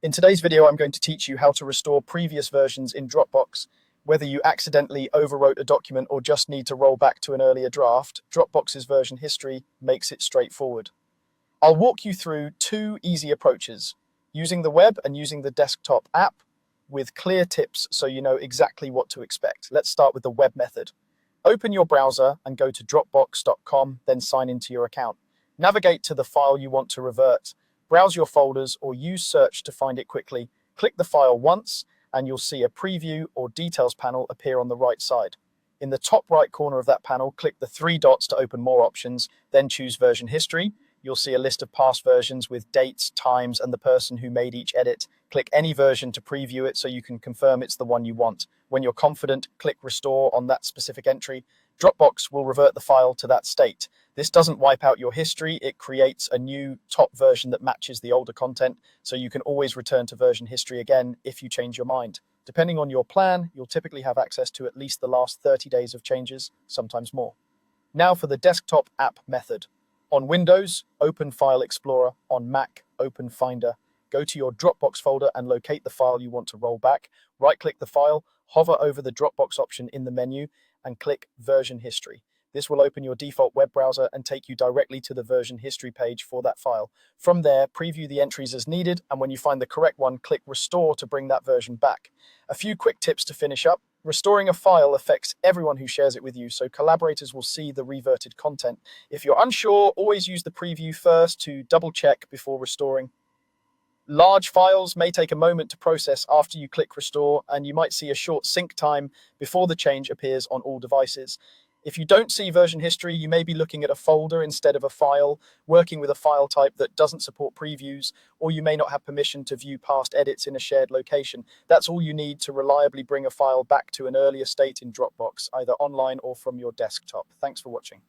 In today's video, I'm going to teach you how to restore previous versions in Dropbox. Whether you accidentally overwrote a document or just need to roll back to an earlier draft, Dropbox's version history makes it straightforward. I'll walk you through two easy approaches, using the web and using the desktop app, with clear tips so you know exactly what to expect. Let's start with the web method. Open your browser and go to dropbox.com, then sign into your account. Navigate to the file you want to revert. Browse your folders or use search to find it quickly. Click the file once and you'll see a preview or details panel appear on the right side. In the top right corner of that panel, click the three dots to open more options, then choose version history. You'll see a list of past versions with dates, times, and the person who made each edit. Click any version to preview it so you can confirm it's the one you want. When you're confident, click restore on that specific entry. Dropbox will revert the file to that state. This doesn't wipe out your history, it creates a new top version that matches the older content, so you can always return to version history again if you change your mind. Depending on your plan, you'll typically have access to at least the last 30 days of changes, sometimes more. Now for the desktop app method. On Windows, open File Explorer. On Mac, open Finder. Go to your Dropbox folder and locate the file you want to roll back. Right-click the file, hover over the Dropbox option in the menu, and click Version History. This will open your default web browser and take you directly to the version history page for that file. From there, preview the entries as needed, and when you find the correct one, click Restore to bring that version back. A few quick tips to finish up. Restoring a file affects everyone who shares it with you, so collaborators will see the reverted content. If you're unsure, always use the preview first to double check before restoring. Large files may take a moment to process after you click restore, and you might see a short sync time before the change appears on all devices. If you don't see version history, you may be looking at a folder instead of a file, working with a file type that doesn't support previews, or you may not have permission to view past edits in a shared location. That's all you need to reliably bring a file back to an earlier state in Dropbox, either online or from your desktop. Thanks for watching.